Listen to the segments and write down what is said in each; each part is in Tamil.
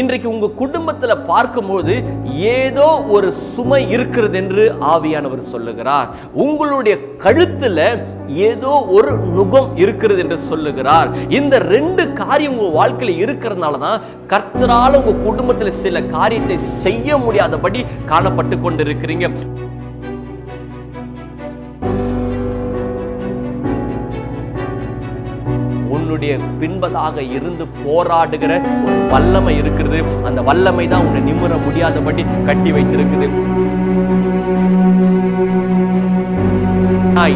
இன்றைக்கு உங்க குடும்பத்துல பார்க்கும்போது ஏதோ ஒரு சுமை இருக்கிறது என்று ஆவியானவர் சொல்லுகிறார். உங்களுடைய கழுத்துல ஏதோ ஒரு நுகம் இருக்கிறது என்று சொல்லுகிறார். இந்த ரெண்டு காரியம் உங்க வாழ்க்கையில இருக்கிறதுனால தான் கர்த்தரால உங்க குடும்பத்துல சில காரியத்தை செய்ய முடியாதபடி காணப்பட்டு கொண்டிருக்கிறீங்க. உன்னுடைய பின்பதாக இருந்து போராடுகிற ஒரு வல்லமை இருக்கிறது. அந்த வல்லமை தான் உன்னை நிமிர முடியாதபடி கட்டி வைத்திருக்குது.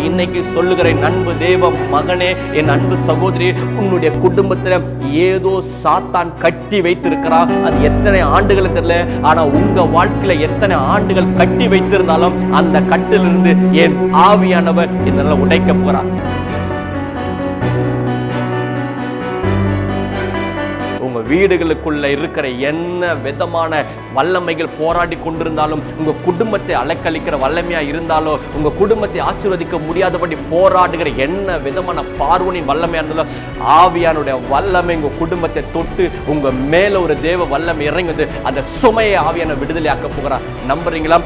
இன்னைக்கு சொல்லுகிறேன், அன்பு தேவ மகனே, என் அன்பு சகோதரி, உன்னுடைய குடும்பத்துல ஏதோ சாத்தான் கட்டி வைத்திருக்கிறான். அது எத்தனை ஆண்டுகள் தெரியல, ஆனா உங்க வாழ்க்கையில எத்தனை ஆண்டுகள் கட்டி வைத்திருந்தாலும் அந்த கட்டிலிருந்து என் ஆவியானவர் இதெல்லாம் உடைக்க போறான். உங்க வீடுகளுக்குள்ள இருக்கிற என்ன விதமான வல்லமைகள் போராடி கொண்டிருந்தாலும், உங்க குடும்பத்தை அலைக்கழிக்கிற வல்லமையா இருந்தாலோ, உங்க குடும்பத்தை ஆசீர்வதிக்க முடியாதபடி போராடுகிற என்ன விதமான பார்வனின் வல்லமையா இருந்தாலும், ஆவியானுடைய வல்லமை உங்க குடும்பத்தை தொட்டு உங்க மேல ஒரு தேவ வல்லமை இறங்கி வந்து அந்த சுமையை ஆவியான விடுதலை ஆக்க போகிறார். நம்புறீங்களா?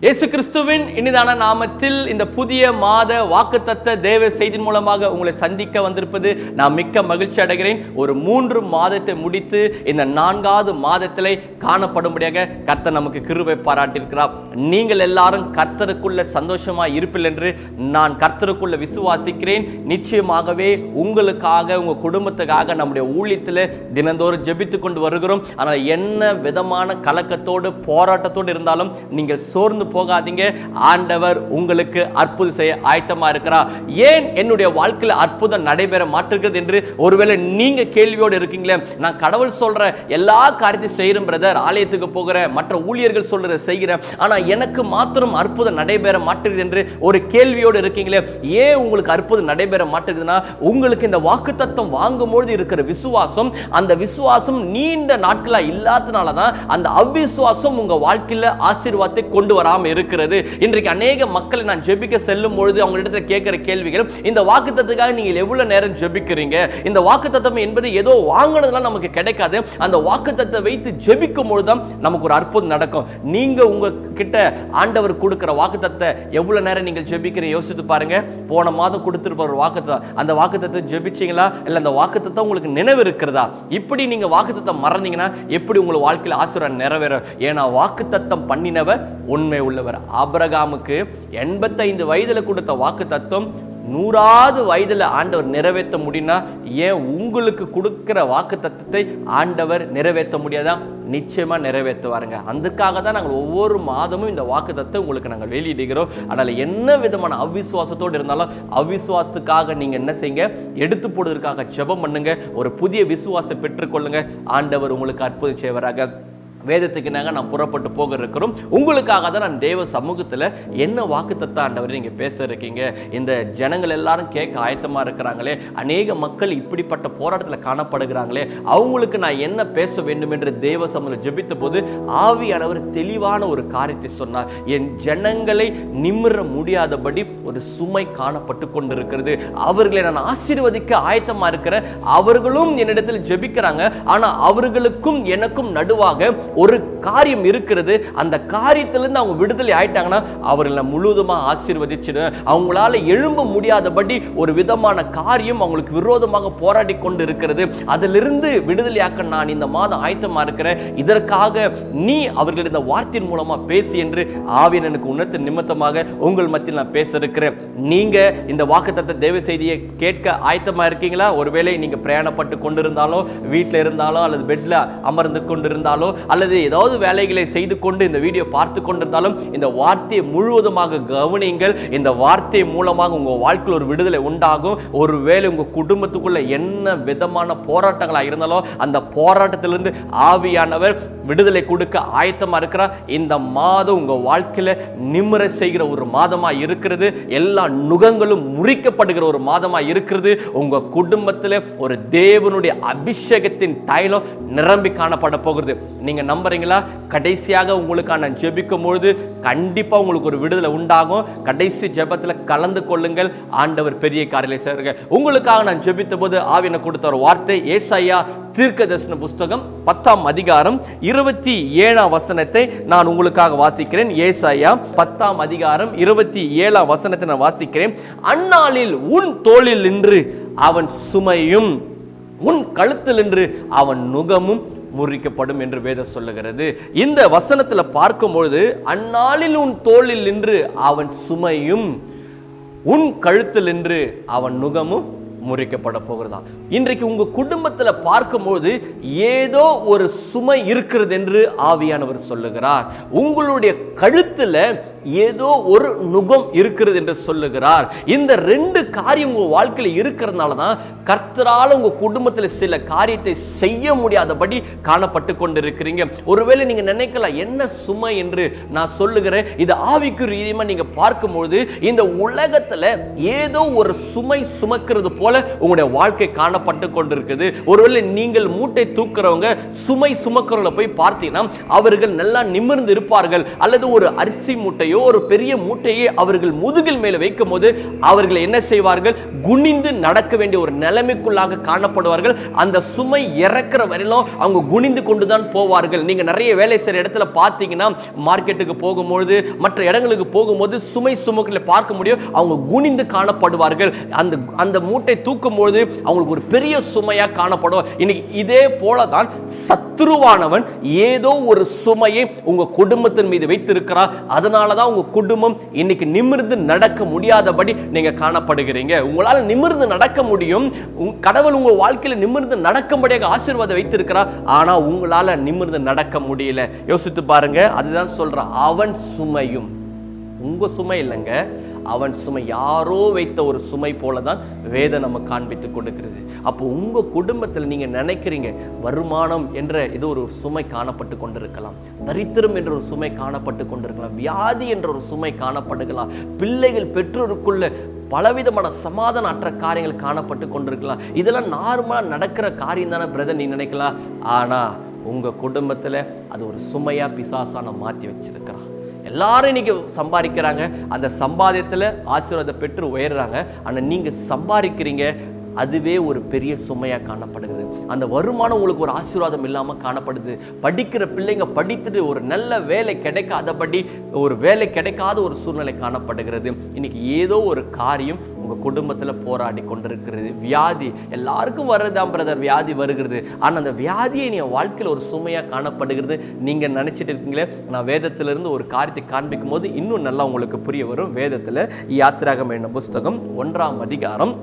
இயேசு கிறிஸ்துவின் இனிதான நாமத்தில் இந்த புதிய மாத வாக்குத்தத்த தேவ செய்தியின் மூலமாக உங்களை சந்திக்க வந்திருப்பது நான் மிக்க மகிழ்ச்சி அடைகிறேன். ஒரு 3 மாதத்தை முடித்து இந்த 4வது மாதத்திலே காணப்படும்படியாக கர்த்தர் நமக்கு கிருபை பாராட்டியிருக்கிறார். நீங்கள் எல்லாரும் கர்த்தருக்குள்ள சந்தோஷமா இருப்பில் என்று நான் கர்த்தருக்குள்ள விசுவாசிக்கிறேன். நிச்சயமாகவே உங்களுக்காக, உங்க குடும்பத்துக்காக நம்முடைய ஊழியத்தில் தினந்தோறும் ஜெபித்து கொண்டு வருகிறோம். ஆனால் என்ன விதமான கலக்கத்தோடு போராட்டத்தோடு இருந்தாலும் நீங்கள் சோர்ந்து போகாதீங்க. ஆண்டவர் உங்களுக்கு அற்புதம் செய்ய ஆயத்தமா இருக்கிறார். ஏன் என்னுடைய வாழ்க்கையில் அற்புதம் நடைபெற மாட்டேங்குது என்று ஒருவேளை நீங்க கேள்வியோடு இருக்கீங்களே, நான் கடவுள் சொல்ற எல்லா காரியத்தையும் செய்யறேன் பிரதர், ஆலயத்துக்கு போகிற மற்ற ஊழியர்கள் சொல்ற செய்கிறேன், ஆனா எனக்கு மாத்திரம் அற்புதம் நடைபெற மாட்டேங்குது என்று ஒரு கேள்வியோடு இருக்கீங்களே, ஏன் உங்களுக்கு அற்புதம் நடைபெற மாட்டேங்குதுன்னா, உங்களுக்கு இந்த வாக்குத்தத்தம் வாங்கும்போது இருக்கிற விசுவாசம், அந்த விசுவாசம் நீண்ட நாட்களா இல்லாதனாலதான் அந்த அவ்விசுவாசம் உங்க வாழ்க்கையில ஆசீர்வாதத்தை கொண்டு வராம இருக்கிறது. இன்றைக்கு அநேக மக்களை நான் ஜெபிக்க செல்லும் பொழுது அவங்க இடத்துல கேட்கிற கேள்விகள், இந்த வாக்குத்தத்தத்துக்காக நீங்கள் எவ்வளவு நேரம் ஜெபிக்கிறீங்க? இந்த வாக்குத்தத்தம் என்பது ஏதோ வாங்கினதுனால நமக்கு கிடைக்காது. அந்த வாக்குத்தத்தத்தை வைத்து ஜெபிக்கும் பொழுதுதான் நமக்கு ஒரு அற்புதம் நடக்கும். நீங்க உங்க கிட்ட ஆண்டவர் கொடுக்கிற வாக்குத்தத்தத்தை எவ்வளவு நேரம் நீங்கள் ஜெபிக்கிறீங்க யோசித்து பாருங்க. போன மாதம் கொடுத்திருப்ப ஒரு வாக்குத்தத்தம், அந்த வாக்குத்தத்தத்தை ஜெபிச்சீங்களா? இல்ல அந்த வாக்குத்தத்தம் உங்களுக்கு நினைவு இருக்கிறதா? இப்படி நீங்க வாக்குத்தத்தம் மறந்தீங்கன்னா எப்படி உங்க வாழ்க்கையில் ஆசீர்வாதம் நிறைவேறும்? ஏன்னா வாக்குத்தத்தம் பண்ணினவர் உண்மை உள்ளவர். ஆபிரகாமுக்கு 85 வயதுல கொடுத்த வாக்கு தத்துவம் 100வது வயதுல ஆண்டவர் நிறைவேற்ற முடியும்னா, ஏன் உங்களுக்கு கொடுக்கிற வாக்கு தத்துவத்தை ஆண்டவர் நிறைவேற்ற முடியாதா? நிச்சயமா நிறைவேற்றுவாருங்க. அதுக்காக தான் நாங்கள் ஒவ்வொரு மாதமும் இந்த வாக்கு தத்துவத்தை உங்களுக்கு நாங்கள் வெளியிடுகிறோம். அதனால என்ன விதமான அவிசுவாசத்தோடு இருந்தாலும் அவிசுவாசத்துக்காக நீங்க என்ன செய்யுங்க, எடுத்து போடுவதற்காக ஜெபம் பண்ணுங்க. ஒரு புதிய விசுவாசத்தை பெற்றுக்கொள்ளுங்க. ஆண்டவர் உங்களுக்கு அற்புதம் செய்வாராக. வேதத்துக்கு நாங்கள் நான் புறப்பட்டு போக இருக்கிறோம். உங்களுக்காக தான் நான் தேவ சமூகத்தில் என்ன வாக்குத்தத்த ஆண்டவர் நீங்கள் பேச இருக்கீங்க. இந்த ஜனங்கள் எல்லாரும் கேட்க ஆயத்தமாக இருக்கிறாங்களே, அநேக மக்கள் இப்படிப்பட்ட போராட்டத்தில் காணப்படுகிறாங்களே, அவங்களுக்கு நான் என்ன பேச வேண்டும் என்று தேவ சமூகத்தில் ஜெபித்த போது ஆவியானவர் தெளிவான ஒரு காரியத்தை சொன்னார். என் ஜனங்களை நிமிர முடியாதபடி ஒரு சுமை காணப்பட்டு கொண்டிருக்கிறது. அவர்களை நான் ஆசீர்வதிக்க ஆயத்தமாக இருக்கிறேன். அவர்களும் என்னிடத்தில் ஜெபிக்கிறாங்க, ஆனால் அவர்களுக்கும் எனக்கும் நடுவாக ஒரு காரியம் இருக்கிறது. அந்த காரியத்திலிருந்து அவங்க விடுதலை ஆயிட்டாங்கன்னா அவர்களை முழுவதுமா ஆசீர்வதிச்சு அவங்களால எழும்ப முடியாதபடி ஒரு விதமான காரியம் அவங்களுக்கு விரோதமாக போராடி கொண்டு இருக்கிறது. அதிலிருந்து விடுதலையாக்க நான் இந்த மாதம் ஆயத்தமா இருக்கிறேன். இதற்காக நீ அவர்கள் இந்த வார்த்தையின் மூலமா பேசி என்று ஆவியன் எனக்கு உணர்த்த நிமித்தமாக உங்கள் மத்தியில் நான் பேச இருக்கிறேன். நீங்க இந்த வாக்குத்தத்த தேவ செய்தியை கேட்க ஆயத்தமா இருக்கீங்களா? ஒருவேளை நீங்க பிரயாணப்பட்டு கொண்டிருந்தாலோ, வீட்டில் இருந்தாலோ, அல்லது பெட்ல அமர்ந்து கொண்டிருந்தாலோ, அல்லது ஏதாவது வேலைகளை செய்து கொண்டு இந்த வீடியோ பார்த்து கொண்டிருந்தாலும் இந்த வார்த்தையை முழுவதுமாக கவனியுங்கள். இந்த வார்த்தை மூலமாக உங்க வாழ்க்கையில் ஒரு விடுதலை உண்டாகும். ஒருவேளை உங்க குடும்பத்துக்குள்ள என்ன விதமான போராட்டங்களா இருந்தாலும் அந்த போராட்டத்திலிருந்து ஆவியானவர் விடுதலை கொடுக்க ஆயத்தமா இருக்கிறார். இந்த மாதம் உங்க வாழ்க்கையில நிமிர செய்கிற ஒரு மாதமா இருக்கிறது. எல்லா நுகங்களும் முறிக்கப்படுகிற ஒரு மாதமா இருக்கிறது. உங்க குடும்பத்தில் ஒரு தேவனுடைய அபிஷேகத்தின் தைலம் நிரம்பி காணப்பட போகிறது. நீங்க நம்புறீங்களா? கடைசியாக உங்களுக்காக நான் ஜெபிக்கும் பொழுது கண்டிப்பா உங்களுக்கு ஒரு விடுதலை உண்டாகும். கடைசி ஜெபத்துல கலந்து கொள்ளுங்கள். ஆண்டவர் பெரிய காரியங்களை செய்வார். உங்களுக்காக நான் ஜெபித்த போது ஆவியானவர் கொடுத்த ஒரு வார்த்தை ஏசாயா தீர்க்கதரிசன புஸ்தகம் 10ஆம் அதிகாரம் 27ஆம் வசனத்தை நான் உங்களுக்காக வாசிக்கிறேன். ஏசாயா 10ஆம் அதிகாரம் 27ஆம் வசனத்தை நான் வாசிக்கிறேன். அந்நாளில் உன் தோளில் நின்று அவன் சுமையும் உன் கழுத்தில் நின்று அவன் நுகமும் முறிக்கப்படும் என்று வேதம் சொல்லுகிறது. இந்த வசனத்துல பார்க்கும்பொழுது அந்நாளில் உன் தோளில் நின்று அவன் சுமையும் உன் கழுத்தில் நின்று அவன் நுகமும் முறிக்கப்பட போகிறதா. இன்றைக்கு உங்க குடும்பத்தில் பார்க்கும்போது ஏதோ ஒரு சுமை இருக்கிறது என்று ஆவியானவர் சொல்லுகிறார். உங்களுடைய கழுத்துல ஏதோ ஒரு நுகம் இருக்கிறது என்று சொல்லுகிறார். இந்த ரெண்டு காரியம் உங்க வாழ்க்கையில் இருக்கிறதுனால தான் கர்த்தரால் உங்க குடும்பத்தில் சில காரியத்தை செய்ய முடியாதபடி காணப்பட்டு கொண்டிருக்கிறீங்க. ஒருவேளை நீங்க நினைக்கலாம் என்ன சுமை என்று நான் சொல்லுகிறேன். இது ஆவிக்கு ரீதியமா நீங்க பார்க்கும்போது இந்த உலகத்துல ஏதோ ஒரு சுமை சுமக்கிறது போல உங்களுடைய வாழ்க்கை காணப்பட்டு கொண்டிருக்குது. ஒருவேளை நீங்கள் மூட்டை தூக்குறவங்க சுமை சுமக்கிறவங்களை போய் பார்த்தீங்கன்னா அவர்கள் நல்லா நிமிர்ந்து இருப்பார்கள். அல்லது ஒரு அரிசி மூட்டையோ ஒரு பெரிய மூட்டையை அவர்கள் முதுகில் மேல வைக்கும் போது அவர்கள் என்ன செய்வார்கள்? குனிந்து நடக்க வேண்டிய ஒரு நிலைமைக்குள்ளாக காணப்படுவார்கள். அந்த சுமை இறக்குற வரையிலும் அவங்க குனிந்து கொண்டுதான் போவார்கள். நீங்க நிறைய வேலை செய்யற இடத்துல பார்த்தீங்கன்னா மார்க்கெட்டுக்கு போகும்போது மற்ற இடங்களுக்கு போகும்போது சுமை சுமக்கலை பார்க்க முடியும். அவங்க குனிந்து காணப்படுவார்கள். அந்த மூட்டை தூக்கும் பொழுது அவங்களுக்கு ஒரு பெரிய சுமையா காணப்படும். இன்னைக்கு இதே போலதான் சத்துருவானவன் ஏதோ ஒரு சுமையை உங்க குடும்பத்தின் மீது வைத்திருக்கிறார். அதனாலதான் உங்க குடும்பம் இன்னைக்கு நிமிர்ந்து நடக்க முடியாதபடி நீங்க காணப்படுகிறீங்க. உங்களால் நிமிர்ந்து நடக்க முடியும். கடவுள் உங்க வாழ்க்கையில நிமிர்ந்து நடக்கும்படியாக ஆசீர்வாதம் வைத்திருக்கிறார். ஆனா உங்களால நிமிர்ந்து நடக்க முடியல. யோசித்து பாருங்க. அதுதான் சொல்றான், அவன் சுமையும் உங்க சுமை இல்லைங்க, அவன் சுமை யாரோ வைத்த ஒரு சுமை போலதான் வேதம் நம்ம காண்பித்து கொடுக்கிறது. அப்போ உங்க குடும்பத்தில் நீங்க நினைக்கிறீங்க வருமானம் என்ற ஏதோ ஒரு சுமை காணப்பட்டு கொண்டிருக்கலாம், தரித்திரம் என்ற ஒரு சுமை காணப்பட்டு கொண்டிருக்கலாம், வியாதி என்ற ஒரு சுமை காணப்படுகலாம், பிள்ளைகள் பெற்றோருக்குள்ள பலவிதமான சமாதான அற்ற காரியங்கள் காணப்பட்டு கொண்டிருக்கலாம். இதெல்லாம் நார்மலா நடக்கிற காரியம் தானே பிரதர் நீ நினைக்கலாம். ஆனா உங்க குடும்பத்துல அது ஒரு சுமையா பிசாசான மாற்றி வச்சிருக்கிறான். எல்லாரும் இன்னைக்கு சம்பாதிக்கிறாங்க, அந்த சம்பாதியத்தில் ஆசீர்வாதத்தை பெற்று உயர்றாங்க. ஆனால் நீங்கள் சம்பாதிக்கிறீங்க, அதுவே ஒரு பெரிய சுமையாக காணப்படுகிறது. அந்த வருமானம் உங்களுக்கு ஒரு ஆசீர்வாதம் இல்லாமல் காணப்படுது. படிக்கிற பிள்ளைங்க படித்துட்டு ஒரு நல்ல வேலை கிடைக்காதபடி ஒரு வேலை கிடைக்காத ஒரு சூழ்நிலை காணப்படுகிறது. இன்னைக்கு ஏதோ ஒரு காரியம் உங்கள் குடும்பத்தில் போராடி கொண்டிருக்கிறது. வியாதி எல்லாருக்கும் வர்றதுதான் பிரதர், வியாதி வருகிறது. ஆனால் அந்த வியாதியை நீ வாழ்க்கையில் ஒரு சுமையாக காணப்படுகிறது. நீங்கள் நினச்சிட்டு இருக்கீங்களே, நான் வேதத்திலிருந்து ஒரு காரியத்தை காண்பிக்கும் போது இன்னும் நல்லா உங்களுக்கு புரிய வரும். வேதத்தில் யாத்திராகமம் என்னும் புஸ்தகம் 1ஆம் அதிகாரம்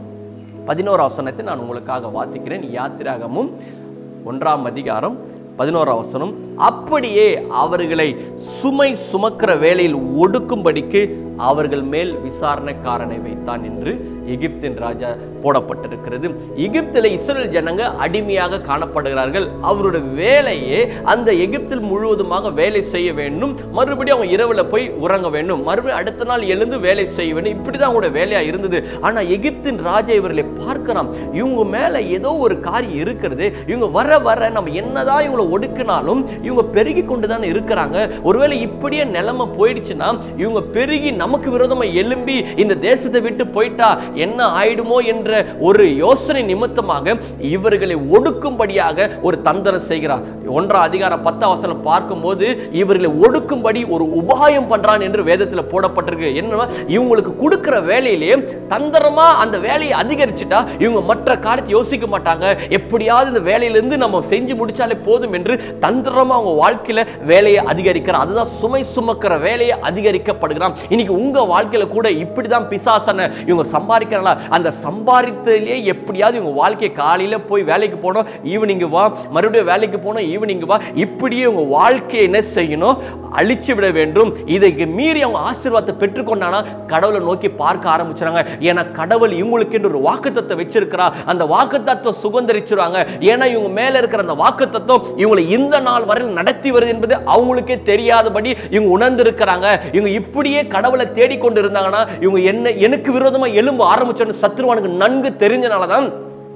11ஆம் வசனத்தை நான் உங்களுக்காக வாசிக்கிறேன். யாத்திராகமும் 1ஆம் அதிகாரம் 11ஆம் வசனம். அப்படியே அவர்களை சுமை சுமக்கிற வேளையில் ஒடுக்கும்படிக்கு அவர்கள் மேல் விசாரணைக்காரனை வைத்தான் என்று எகிப்தின் ராஜா போடப்பட்டிருக்கிறது. எகிப்தில் இஸ்ரேல் ஜனங்க அடிமையாக காணப்படுகிறார்கள். அவருடைய வேலையே அந்த எகிப்தில் முழுவதுமாக வேலை செய்ய வேண்டும், மறுபடியும் அவங்க இரவுல போய் உறங்க வேண்டும், மறுபடியும் அடுத்த நாள் எழுந்து வேலை செய்ய வேண்டும். இப்படிதான் அவங்களுடைய வேலையா இருந்தது. ஆனா எகிப்தின் ராஜா இவர்களை பார்க்கலாம், இவங்க மேல ஏதோ ஒரு காரியம் இருக்கிறது. இவங்க வர வர நம்ம என்னதான் இவங்களை ஒடுக்கினாலும் இவங்க பெருகி கொண்டுதான் இருக்கிறாங்க. ஒருவேளை இப்படியே நிலைமை போயிடுச்சுன்னா இவங்க பெருகி நமக்கு விரோதமா எழும்பி இந்த தேசத்தை விட்டு போயிட்டா என்ன ஆயிடுமோ என்ற ஒரு யோசனை நிமித்தமாக இவர்களை ஒடுக்கும்படியாக ஒரு தந்திரம் செய்கிறார். 1ஆம் அதிகாரம் 10ஆம் வசனம் பார்க்கும்போது இவர்களை ஒடுக்கும்படி ஒரு உபாயம் பண்றான் என்று வேதத்தில் போடப்பட்டிருக்கு. என்னன்னா இவங்களுக்கு கொடுக்கிற வேலையிலே தந்திரமா அந்த வேலையை அதிகரிச்சுட்டா இவங்க மற்ற காரியத்தை யோசிக்க மாட்டாங்க. எப்படியாவது இந்த வேலையிலிருந்து நம்ம செஞ்சு முடிச்சாலே போதும் என்று தந்திரமா அவங்க வாழ்க்கையில வேலையை அதிகரிக்கிறார். அதுதான் சுமை சுமக்கிற வேலையை அதிகரிக்கப்படுகிறான். இன்னைக்கு உங்க வாழ்க்கையில கூட இப்படிதான் பிசாசன இவங்க சம்பாதிக்கிறாங்களா, அந்த சம்பாதித்ததிலே எப்படியாவது இவங்க வாழ்க்கை காலையில போய் வேலைக்கு போனோம், ஈவினிங் வா, மறுபடியும் வேலைக்கு போனோம், ஈவினிங் வா, இப்படியே உங்க வாழ்க்கையை என்ன செய்யணும், அழிச்சு விட வேண்டும். இதைக்கு மீறி அவங்க ஆசீர்வாதத்தை பெற்றுக்கொண்டானா கடவுளை நோக்கி பார்க்க ஆரம்பிச்சாங்க. ஏன்னா கடவுள் இவங்களுக்கு என்று ஒரு வாக்குத்தத்தை வச்சிருக்கிறார். அந்த வாக்குத்தத்தை சுதந்திரிச்சிருவாங்க. ஏன்னா இவங்க மேல இருக்கிற அந்த வாக்குத்தத்தம் இவங்களை இந்த நாள் வரையில் நடத்தி வருது என்பது அவங்களுக்கே தெரியாதபடி இவங்க உணர்ந்திருக்கிறாங்க. இவங்க இப்படியே கடவுளை தேடிக்கொண்டு இருந்தாங்கன்னா இவங்க எனக்கு விரோதமா எழும்ப ஆரம்பிச்சோன்னு சத்துருவானுக்கு நன்கு தெரிஞ்சனாலதான்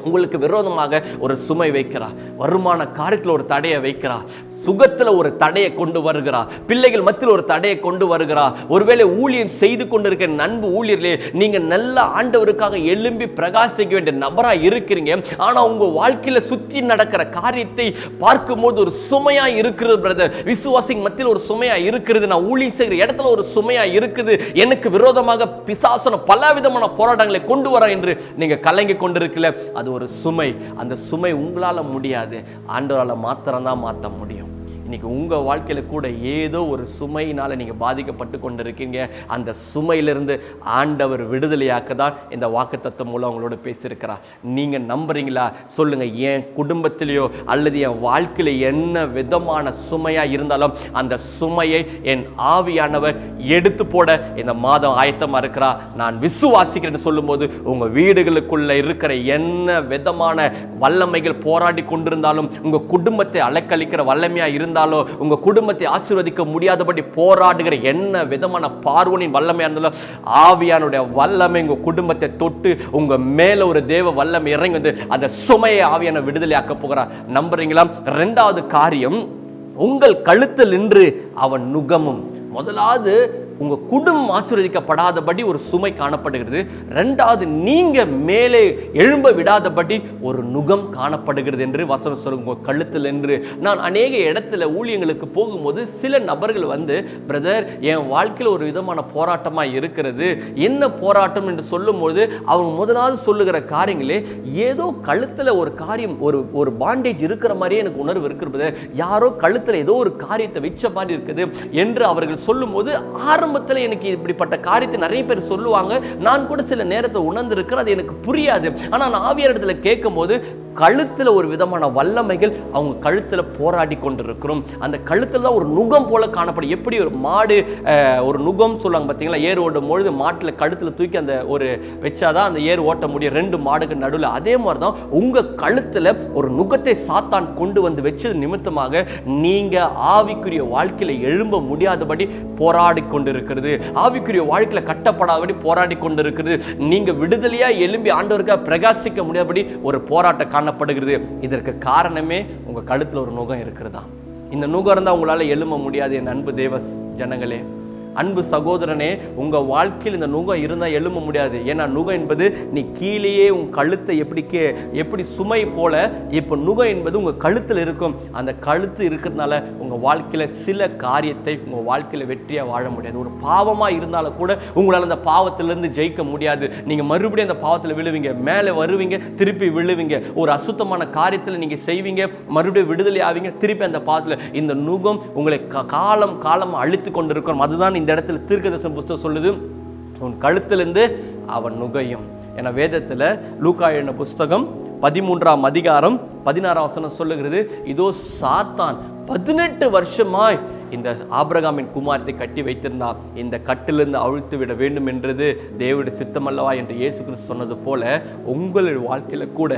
உங்களுக்கு விரோதமாக ஒரு சுமை வைக்கிறா, வருமான காரியத்தில் ஒரு தடையை வைக்கிறா, சுகத்தில் ஒரு தடையை கொண்டு வருகிறா, பிள்ளைகள் மத்தியில் ஒரு தடையை கொண்டு வருகிறா. ஒருவேளை ஊழியம் செய்து கொண்டிருக்கிற நண்பு ஊழியர்களே, நீங்க நல்ல ஆண்டவருக்காக எழும்பி பிரகாசிக்க வேண்டிய நபரா இருக்கிறீங்க. ஆனா உங்க வாழ்க்கையில சுற்றி நடக்கிற காரியத்தை பார்க்கும்போது ஒரு சுமையா இருக்கிறது பிரதர். விசுவாசிங்க மத்தியில் ஒரு சுமையா இருக்கிறது, நான் ஊழியம் செய்கிற இடத்துல ஒரு சுமையா இருக்குது, எனக்கு விரோதமாக பிசாசன பல விதமான போராட்டங்களை கொண்டு வர என்று நீங்க கலங்கி கொண்டிருக்கல. அது ஒரு சுமை. அந்த சுமை உங்களால முடியாது, ஆண்டவரால மாத்திரம்தான் மாற்ற முடியும். இன்னைக்கு உங்க வாழ்க்கையில கூட ஏதோ ஒரு சுமையினால நீங்க பாதிக்கப்பட்டு கொண்டிருக்கீங்க. அந்த சுமையிலிருந்து ஆண்டவர் விடுதலையாக்க தான் இந்த வாக்குத்தத்தம் மூலம் உங்களோட பேசியிருக்கிறார். நீங்க நம்புறீங்களா? சொல்லுங்க. என் குடும்பத்திலேயோ அல்லது என் வாழ்க்கையில என்ன விதமான சுமையா இருந்தாலும் அந்த சுமையை என் ஆவியானவர் எடுத்து போட இந்த மாதம் ஆயத்தமா இருக்கிறா. நான் விசுவாசிக்கிறேன்னு சொல்லும் போது உங்க வீடுகளுக்குள்ள இருக்கிற என்ன விதமான வல்லமைகள் போராடி கொண்டிருந்தாலும், உங்க குடும்பத்தை அலக்களிக்கிற வல்லமையா இருந்தாலும், உங்க குடும்பத்தை ஆசீர்வதிக்க முடியாதபடி போராடுகிற என்ன விதமான பார்வனின் வல்லமையா இருந்தாலும், ஆவியானுடைய வல்லமை உங்க குடும்பத்தை தொட்டு உங்க மேல ஒரு தேவ வல்லமை இறங்கி வந்து அந்த சுமையை ஆவியான விடுதலையாக்க போகிறார். நம்புறீங்களா? இரண்டாவது காரியம், உங்கள் கழுத்தில் நின்று அவன் நுகமும். முதலாவது உங்க குடும்பம் ஆசீர்வதிக்கப்படாதபடி ஒரு சுமை காணப்படுகிறது. இரண்டாவது, நீங்க மேலே எழும்ப விடாதபடி ஒரு நுகம் காணப்படுகிறது என்று வசனம் சொல்லுங்க. உங்க கழுத்தில் என்று. நான் அநேக இடத்துல ஊழியங்களுக்கு போகும்போது சில நபர்கள் வந்து, பிரதர் என் வாழ்க்கையில் ஒரு விதமான போராட்டமா இருக்கிறது. என்ன போராட்டம் என்று சொல்லும்போது அவங்க முதலாவது சொல்லுகிற காரியங்களே, ஏதோ கழுத்துல ஒரு காரியம், ஒரு பாண்டேஜ் இருக்கிற மாதிரியே எனக்கு உணர்வு இருக்கிறது, யாரோ கழுத்துல ஏதோ ஒரு காரியத்தை வச்ச மாதிரி இருக்குது என்று அவர்கள் சொல்லும்போது, ஆரம்பத்தில் எனக்கு இப்படிப்பட்ட காரியத்தை நிறைய பேர் சொல்லுவாங்க. நான் கூட சில நேரத்தை உணர்ந்திருக்கிறேன், அது எனக்கு புரியாது. ஆனால் நான் ஆவியார் இடத்துல கேட்கும் போது கழுத்தில் ஒரு விதமான வல்லமைகள் அவங்க கழுத்தில் போராடி கொண்டிருக்கிறோம். அந்த கழுத்தில் தான் ஒரு நுகம் போல காணப்படும். எப்படி ஒரு மாடு ஒரு நுகம் சொல்லுவாங்க பார்த்தீங்களா, ஏர் ஓடும் பொழுது மாட்டில் கழுத்தில் தூக்கி அந்த ஒரு வச்சாதான் அந்த ஏர் ஓட்ட முடியும், ரெண்டு மாடுக்கு நடுவில். அதே மாதிரி தான் உங்கள் கழுத்தில் ஒரு நுகத்தை சாத்தான் கொண்டு வந்து வச்சது நிமித்தமாக நீங்கள் ஆவிக்குரிய வாழ்க்கையில் எழும்ப முடியாதபடி போராடி கொண்டிருக்கிறது, ஆவிக்குரிய வாழ்க்கையில் கட்டப்படாதபடி போராடி கொண்டிருக்கிறது. நீங்கள் விடுதலையாக எழும்பி ஆண்டவருக்காக பிரகாசிக்க முடியாதபடி ஒரு போராட்டம் காணப்படுகிறது. இதற்கு காரணமே உங்க கழுத்துல ஒரு நுகம் இருக்கிறதா. இந்த நுகம் இருந்தா உங்களால எழும்ப முடியாது. என் அன்பு தேவ ஜனங்களே, அன்பு சகோதரனே, உங்க வாழ்க்கையில் இந்த நுகம் இருந்தால் எழும்ப முடியாது. ஏன்னா நுகம் என்பது நீ கீழேயே உன் கழுத்தை எப்படி சுமை போல, இப்போ நுகம் என்பது உங்க கழுத்தில் இருக்கும். அந்த கழுத்து இருக்கிறதுனால உங்க வாழ்க்கையில சில காரியத்தை உங்க வாழ்க்கையில வெற்றியா வாழ முடியாது. ஒரு பாவமா இருந்தாலும் கூட உங்களால் அந்த பாவத்திலிருந்து ஜெயிக்க முடியாது. நீங்க மறுபடியும் அந்த பாவத்தில் விழுவீங்க, மேலே வருவீங்க, திருப்பி விழுவீங்க. ஒரு அசுத்தமான காரியத்தில் நீங்க செய்வீங்க, மறுபடியும் விடுதலை ஆவீங்க, திருப்பி அந்த பாவத்தில். இந்த நுகம் உங்களை காலம் அழித்து கொண்டிருக்கும். அதுதான் இந்த இடத்துல தீர்க்கதரிசன புத்தகம் சொல்லுது, உன் கழுத்திலிருந்து அவன் நுகையும். என வேதத்தில் லூக்கா எழுதின புஸ்தகம் 13ஆம் அதிகாரம் 16ஆம் வசனம் சொல்லுகிறது, இதோ சாத்தான் 18 வருஷமாய் இந்த ஆபிரகாமின் குமாரத்தை கட்டி வைத்திருந்தான், இந்த கட்டிலிருந்து அவிழ்த்து விட வேண்டும் என்றது தேவனுடைய சித்தமல்லவா என்று இயேசு கிறிஸ்து சொன்னது போல உங்களுடைய வாழ்க்கையில கூட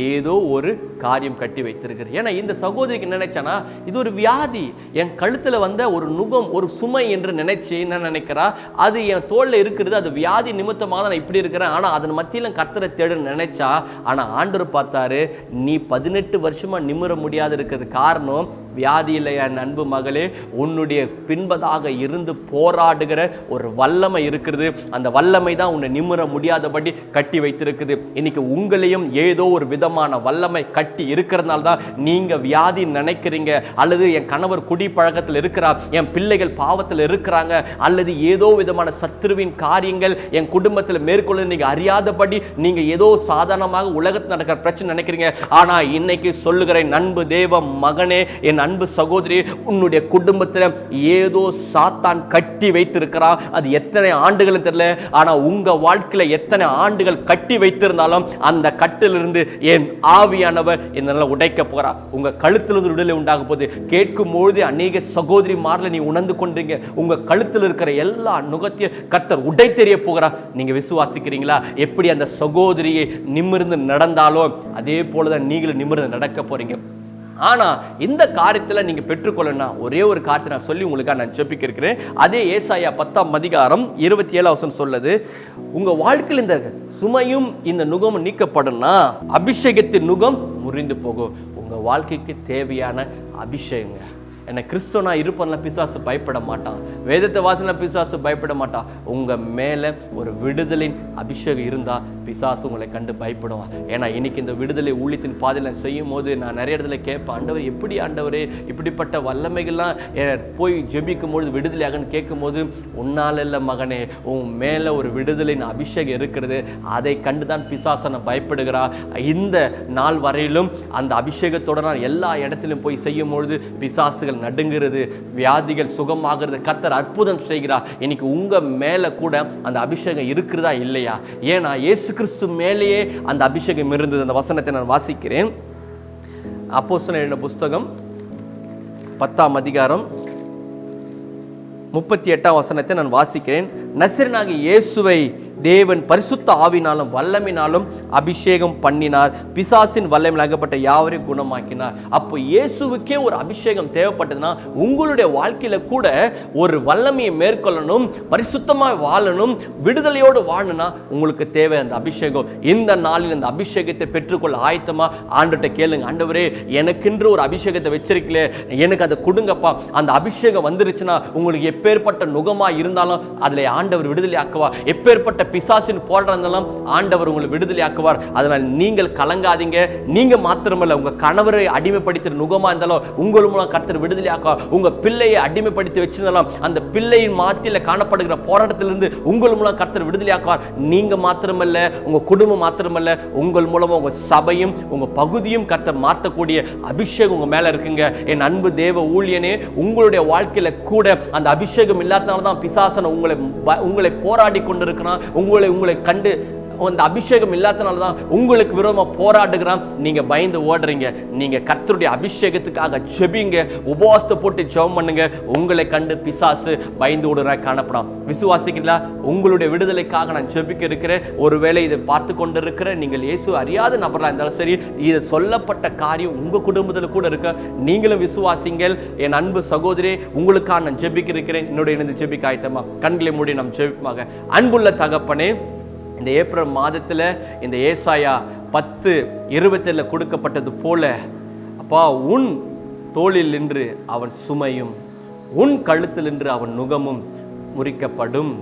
ஏதோ ஒரு காரியம் கட்டி வைத்திருக்கிறது. ஏன்னா இந்த சகோதரிக்கு நினைச்சானா இது ஒரு வியாதி, என் கழுத்துல வந்த ஒரு நுகம், ஒரு சுமை என்று நினைச்சு என்ன நினைக்கிறா, அது என் தோல்ல இருக்கிறது, அது வியாதி நிமித்தமாக தான் நான் இப்படி இருக்கிறேன், ஆனா அதன் மத்தியில கர்த்தரை தேடுன்னு நினைச்சா. ஆனா ஆண்டவர் பார்த்தாரு, நீ 18 வருஷமா நிமிர முடியாது இருக்கிறது காரணம் வியாதி இல்லையா என் அன்பு மகளே, உன்னுடைய பின்பதாக இருந்து போராடுகிற ஒரு வல்லமை இருக்கிறது. அந்த வல்லமை தான் உன்னை நிமிர முடியாதபடி கட்டி வைத்திருக்குது. இன்னைக்கு உங்களையும் ஏதோ ஒரு விதமான வல்லமை கட்டி இருக்கிறதுனால தான் நீங்க வியாதி நினைக்கிறீங்க, அல்லது என் கணவர் குடி பழக்கத்தில் இருக்கிறார், என் பிள்ளைகள் பாவத்தில் இருக்கிறாங்க, அல்லது ஏதோ விதமான சத்துருவின் காரியங்கள் என் குடும்பத்தில் மேற்கொள்ள நீங்க அறியாதபடி நீங்க ஏதோ சாதாரணமாக உலகத்தில் நடக்கிற பிரச்சனை நினைக்கிறீங்க. ஆனா இன்னைக்கு சொல்லுகிறேன் அன்பு தேவ மகனே, என் அன்பு சகோதரி, உன்னுடைய குடும்பத்தில் ஏதோ சாத்தான் கட்டி வைத்திருக்கிறான். அது எத்தனை ஆண்டுகள் தெரியல, ஆனா உங்க வாழ்க்கையில எத்தனை ஆண்டுகள் கட்டி வைத்திருந்தாலும் அந்த கட்டிலிருந்து என் ஆவியானவர் இதனால உடைக்க போறார். உங்க கழுத்திலிருந்து விடுதலை உண்டாக போது கேட்கும் பொழுது அநேக சகோதரி மாறல நீ உணர்ந்து கொண்டீங்க, உங்க கழுத்தில் இருக்கிற எல்லா நுகத்தையும் கர்த்தர் உடை தெரிய போகிறார். நீங்க விசுவாசிக்கிறீங்களா? எப்படி அந்த சகோதரியை நிமிர்ந்து நடந்தாலும் அதே போலதான் நீங்களும் நிமிர்ந்து நடக்க போறீங்க. ஆனா இந்த காரியத்துல நீங்க பெற்றுக்கொள்ளணும் ஒரே ஒரு காரியத்தை நான் சொல்லி உங்களுக்காக நான் ஜெபிக்க இருக்கிறேன். அதே ஏசாயா 10:27 சொல்லுது, உங்க வாழ்க்கையில் இந்த சுமையும் இந்த நுகமும் நீக்கப்படும்னா அபிஷேகத்தின் நுகம் முறிந்து போகும். உங்க வாழ்க்கைக்கு தேவையான அபிஷேகங்க. என்ன கிறிஸ்துவனா இருப்பதுல பிசாசு பயப்பட மாட்டான், வேதத்தை வாசன பிசாசு பயப்பட மாட்டான். உங்க மேல ஒரு விடுதலின் அபிஷேகம் இருந்தா பிசாசு உங்களை கண்டு பயப்படுவான். ஏன்னா இன்னைக்கு இந்த விடுதலை ஊழியத்தின் பாதையில் செய்யும் போது நான் நிறைய இடத்துல கேட்பேன், ஆண்டவர் எப்படி ஆண்டவரே இப்படிப்பட்ட வல்லமைகள்லாம் போய் ஜெபிக்கும் பொழுது விடுதலையாகன்னு கேட்கும் போது, உன்னால இல்ல மகனே, உன் மேல ஒரு விடுதலின் அபிஷேகம் இருக்கிறது, அதை கண்டுதான் பிசாசனை பயப்படுகிறா. இந்த நாள் வரையிலும் அந்த அபிஷேகத்தோட நான் எல்லா இடத்திலும் போய் செய்யும் பொழுது பிசாசுகள் நடுங்கிறது, வியாதிகள் சுகமாகிறது, கர்த்தர் அற்புதம் செய்கிறார். இன்னைக்கு உங்க மேல கூட அந்த அபிஷேகம் இருக்கிறதா இல்லையா? ஏன்னா இயேசு கிறிஸ்து மேலேயே அந்த அபிஷேகம் இருந்தது. அந்த வசனத்தை நான் வாசிக்கிறேன். அப்போஸ்தலர் எழுதின புஸ்தகம் 10:38 நான் வாசிக்கிறேன். நசரேயனாகிய இயேசுவை தேவன் பரிசுத்த ஆவினாலும் வல்லமையினாலும் அபிஷேகம் பண்ணினார், பிசாசின் வல்லமையில் அகப்பட்ட யாவரையும் குணமாக்கினார். அப்போ இயேசுவுக்கே ஒரு அபிஷேகம் தேவைப்பட்டதுன்னா உங்களுடைய வாழ்க்கையில கூட ஒரு வல்லமையை மேற்கொள்ளணும், பரிசுத்தமாக வாழணும், விடுதலையோடு வாழணும்னா உங்களுக்கு தேவை அந்த அபிஷேகம். இந்த நாளில் அந்த அபிஷேகத்தை பெற்றுக்கொள்ள ஆயத்தமா ஆண்டவர்கிட்ட கேளுங்க. ஆண்டவரே, எனக்கென்று ஒரு அபிஷேகத்தை வச்சிருக்கலே, எனக்கு அதை கொடுங்கப்பா. அந்த அபிஷேகம் வந்துருச்சுன்னா உங்களுக்கு எப்பேற்பட்ட நுகமா இருந்தாலும் அதில் ஆண்டவர் விடுதலை ஆக்குவா. எப்பேற்பட்ட பிசாசின் போராட்டம் ஆண்டவர் உங்களை விடுதலை ஆக்குவார். அதனால் நீங்கள் கலங்காதீங்க. நீங்க மாத்திரமல்ல, உங்க கணவரை அடிமைப்படுத்தி நுகமா இருந்தாலும் உங்கள் மூலம் கர்த்தர் விடுதலை ஆக்குவார். உங்க பிள்ளையை அடிமைப்படுத்தி வச்சிருந்தாலும் அந்த பிள்ளையின் மாத்தியில காணப்படுகிற போராட்டத்திலிருந்து உங்கள் மூலம் கர்த்தர் விடுதலை ஆக்குவார். நீங்க மாத்திரமல்ல, உங்க குடும்பம் மாத்திரமல்ல, உங்கள் மூலமா உங்க சபையும் உங்க பகுதியும் கர்த்தர் மாற்றக்கூடிய அபிஷேகம் உங்க மேல இருக்குங்க. என் அன்பு தேவ ஊழியனே, உங்களுடைய வாழ்க்கையில கூட அந்த அபிஷேகம் இல்லாதனால தான் பிசாசன உங்களை போராடி கொண்டிருக்கிறான். உங்களை கண்டு அந்த அபிஷேகம் இல்லாதனால தான் உங்களுக்கு விரோதமாக போராடுகிறான். நீங்க பயந்து ஓடுறீங்க. நீங்க கர்த்தருடைய அபிஷேகத்துக்காக ஜெபிங்க, உபவாசத்தை போட்டு ஜெபம் பண்ணுங்க. உங்களை கண்டு பிசாசு பயந்து ஓடுறா காணப்படாம். விசுவாசிக்கிறீங்களா? உங்களுடைய விடுதலைக்காக நான் ஜெபிக்க இருக்கிறேன். ஒருவேளை இதை பார்த்து கொண்டிருக்கிற நீங்கள் இயேசு அறியாத நபராக இருந்தாலும் சரி, இது சொல்லப்பட்ட காரியம் உங்க குடும்பத்தில் கூட இருக்க, நீங்களும் விசுவாசிங்கள். என் அன்பு சகோதரி, உங்களுக்காக நான் ஜெபிக்க இருக்கிறேன். என்னுடைய இணைந்து ஜெபிக்க ஆயத்தமா? கண்களை மூடி நாம் ஜெபிப்பாங்க. அன்புள்ள தகப்பனே, இந்த ஏப்ரல் மாதத்தில் இந்த ஏசாயா 10:27 கொடுக்கப்பட்டது போல, அப்பா, உன் தோளில் நின்று அவன் சுமையும் உன் கழுத்தில் நின்று அவன் நுகமும் முறிக்கப்படும்,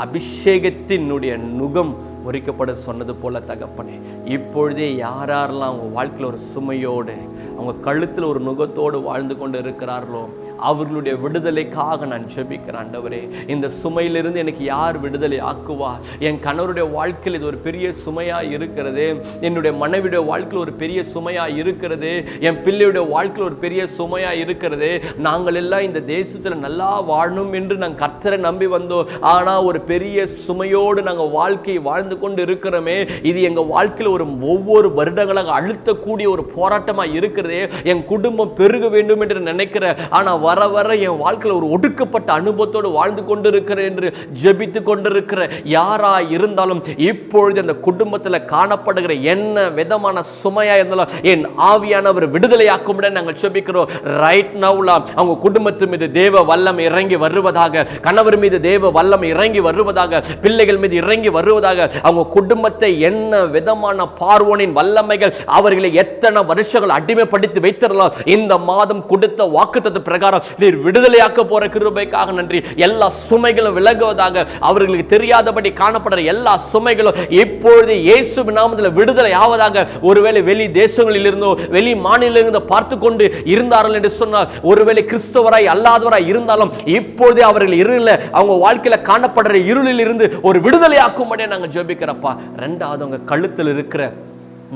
அபிஷேகத்தினுடைய நுகம் முறிக்கப்பட சொன்னது போல தகப்பனே, இப்பொழுதே யாரெல்லாம் அவங்க வாழ்க்கையில் ஒரு சுமையோடு, அவங்க கழுத்தில் ஒரு நுகத்தோடு வாழ்ந்து கொண்டு இருக்கிறார்களோ அவர்களுடைய விடுதலைக்காக நான் ஜெபிக்கிறேன். ஆண்டவரே, இந்த சுமையிலிருந்து எனக்கு யார் விடுதலை ஆக்குவா? என் கணவருடைய வாழ்க்கையில் இது ஒரு பெரிய சுமையா இருக்கிறது, என்னுடைய மனைவியுடைய வாழ்க்கையில் ஒரு பெரிய சுமையா இருக்கிறது, என் பிள்ளையுடைய வாழ்க்கையில் ஒரு பெரிய சுமையா இருக்கிறது. நாங்கள் எல்லாம் இந்த தேசத்தில் நல்லா வாழணும் என்று நாங்கள் கர்த்தரை நம்பி வந்தோம். ஆனால் ஒரு பெரிய சுமையோடு நாங்கள் வாழ்க்கையை வாழ்ந்து கொண்டு இருக்கிறோமே, இது எங்க வாழ்க்கையில் ஒரு ஒவ்வொரு வருடங்களாக அழுத்தக்கூடிய ஒரு போராட்டமாக இருக்கிறதே. என் குடும்பம் பெருக வேண்டும் என்று நினைக்கிறேன், ஆனால் வர வர என் வாழ்க்கையில் ஒரு ஒடுக்கப்பட்ட அனுபவத்தோடு வாழ்ந்து கொண்டிருக்கிறேன் என்று ஜெபித்து கொண்டிருக்கிற யாரா இருந்தாலும், இப்பொழுது அந்த குடும்பத்தில் காணப்படுகிற என்ன விதமான சுமையா இருந்தாலும் என் ஆவியானவர் விடுதலையாக்கும் நாங்கள் ஜெபிக்கிறோம். ரைட் நவுலா அவங்க குடும்பத்து மீது தேவ வல்லமை இறங்கி வருவதாக, கணவர் மீது தேவ வல்லமை இறங்கி வருவதாக, பிள்ளைகள் மீது இறங்கி வருவதாக. அவங்க குடும்பத்தை என்ன விதமான பார்வோனின் வல்லமைகள் அவர்களை எத்தனை வருஷங்கள் அடிமைப்படுத்தி வைத்திரலாம், இந்த மாதம் கொடுத்த வாக்குத்தத்த பிரகாரம் நீர் விடுதலையாக்க போற கிருபைக்காக நன்றி. எல்லா சுமைகளும் விலகுவதாக, அவர்களுக்கு தெரியாதபடி காணப்படுற எல்லா சுமைகளும் இப்பொழுது இயேசுவின் நாமத்தில் விடுதலை ஆவதாக. ஒருவேளை வெளி தேசங்களில் இருந்தோ வெளி மாநிலங்களில் இருந்து பார்த்து கொண்டு இருந்தார்கள் என்று சொன்னால், ஒருவேளை கிறிஸ்தவராய் அல்லாதவராய் இருந்தாலும் இப்பொழுதே அவர்கள் இருள, அவங்க வாழ்க்கையில காணப்படுற இருளில் இருந்து ஒரு விடுதலை ஆக்கும்படியே நாங்கள் ஜெபிக்கிறப்பா. ரெண்டாவது, அவங்க கழுத்தில் இருக்கிற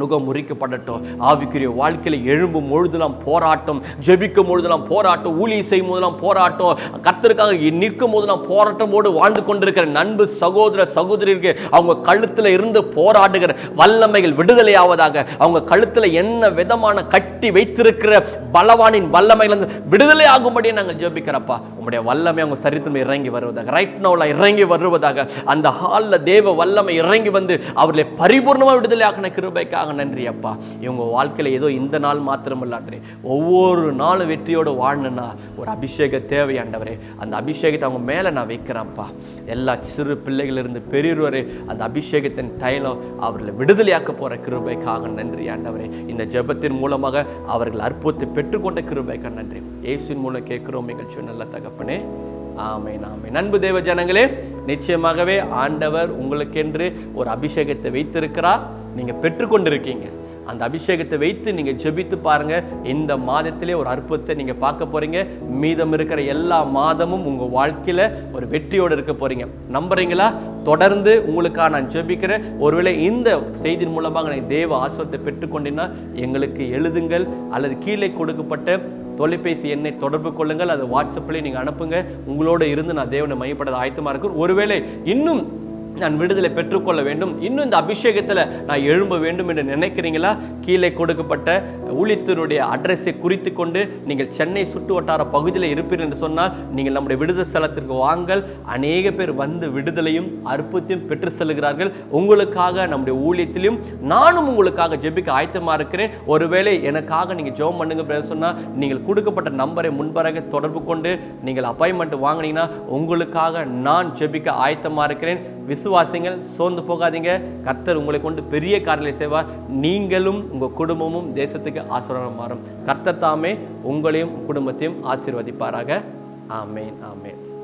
நுகம் முறிக்கப்படட்டும். ஆவிக்குரிய வாழ்க்கையில் எழும்பும் பொழுதுலாம் போராட்டம், ஜெபிக்கும் பொழுதுலாம் போராட்டம், ஊழியம் செய்யும் போதெல்லாம் போராட்டம், கர்த்தருக்காக நிற்கும் போதெல்லாம் போராட்டமோடு வாழ்ந்து கொண்டிருக்கிற நண்பு சகோதர சகோதரிக்கு அவங்க கழுத்தில் இருந்து போராடுகிற வல்லமைகள் விடுதலை ஆவதாக. அவங்க கழுத்தில் என்ன விதமான கட்டி வைத்திருக்கிற பலவானின் வல்லமைகள் விடுதலை ஆகும்படியே நாங்கள் ஜெபிக்கிறப்பா. உங்களுடைய வல்லமை அவங்க சரித்திரம் இறங்கி வருவதாக, ரைட் நவுல இறங்கி வருவதாக. அந்த ஹாலில் தேவ வல்லமை இறங்கி வந்து அவர்களை பரிபூர்ணமாக விடுதலை ஆக்கின கிருபைக்காக கிருபைக்காக நன்றி அப்பா. இவங்க வாழ்க்கையில் ஏதோ இந்த நாள் மாத்திரமல்லாண்டே ஒவ்வொரு நாளும் வெற்றியோடு வாழணுன்னா ஒரு அபிஷேகம் தேவை ஆண்டவரே. அந்த அபிஷேகத்தை அவங்க மேலே நான் வைக்கிறேன்ப்பா. எல்லா சிறு பிள்ளைகளிலிருந்து பெரியவரே அந்த அபிஷேகத்தின் தைலம் அவர்களை விடுதலையாக்க போகிற கிருபைக்காக நன்றி ஆண்டவரே. இந்த ஜெபத்தின் மூலமாக அவர்கள் அற்புதத்தை பெற்றுக்கொண்ட கிருபைக்காக நன்றி. இயேசுவின் மூலம் கேட்கிறோம் எங்கள் நல்ல தகப்பனே. ஆமென் ஆமென். அன்பு தேவ ஜனங்களே, நிச்சயமாகவே ஆண்டவர் உங்களுக்கென்று ஒரு அபிஷேகத்தை வைத்திருக்கிறார். நீங்கள் பெற்றுக்கொண்டிருக்கீங்க. அந்த அபிஷேகத்தை வைத்து நீங்கள் ஜெபித்து பாருங்க. இந்த மாதத்திலே ஒரு அற்புதத்தை நீங்கள் பார்க்க போறீங்க. மீதம் இருக்கிற எல்லா மாதமும் உங்கள் வாழ்க்கையில் ஒரு வெற்றியோடு இருக்க போறீங்க. நம்புறீங்களா? தொடர்ந்து உங்களுக்காக நான் ஜெபிக்கிறேன். ஒருவேளை இந்த செய்தியின் மூலமாக நான் தேவ ஆசீர்வாதத்தை பெற்றுக்கொண்டீங்கன்னா எங்களுக்கு எழுதுங்கள், அல்லது கீழே கொடுக்கப்பட்ட தொலைபேசி எண்ணை தொடர்பு கொள்ளுங்கள். அது வாட்ஸ்அப்லேயே நீங்கள் அனுப்புங்க. உங்களோட இருந்து நான் தேவனை மையப்பட ஆயத்தமாக இருக்கிறேன். ஒருவேளை இன்னும் நான் விடுதலை பெற்றுக்கொள்ள வேண்டும், இன்னும் இந்த அபிஷேகத்தில் நான் எழும்ப வேண்டும் என்று நினைக்கிறீங்களா? கீழே கொடுக்கப்பட்ட ஊழியத்தினுடைய அட்ரஸை குறித்து கொண்டு நீங்கள் சென்னை சுற்று வட்டார பகுதியில் இருப்பீர்கள் என்று சொன்னால் நீங்கள் நம்முடைய விடுதலை ஸ்தலத்திற்கு வாங்கள். அநேக பேர் வந்து விடுதலையும் அற்புதத்தையும் பெற்று செல்கிறார்கள். உங்களுக்காக நம்முடைய ஊழியத்திலும் நானும் உங்களுக்காக ஜெபிக்க ஆயத்தமாக இருக்கிறேன். ஒருவேளை எனக்காக நீங்கள் ஜெபம் பண்ணுங்க சொன்னால் நீங்கள் கொடுக்கப்பட்ட நம்பரை முன்பராக தொடர்பு கொண்டு நீங்கள் அப்பாயின்மெண்ட் வாங்கினீங்கன்னா உங்களுக்காக நான் ஜெபிக்க ஆயத்தமாக இருக்கிறேன். விசுவாசிங்கள், சோர்ந்து போகாதீங்க. கர்த்தர் உங்களை கொண்டு பெரிய காரியங்களை செய்வார். நீங்களும் உங்கள் குடும்பமும் தேசத்துக்கு ஆசீர்வாதம் மாறும். கர்த்தர் தாமே உங்களையும் குடும்பத்தையும் ஆசீர்வதிப்பாராக. ஆமென் ஆமென்.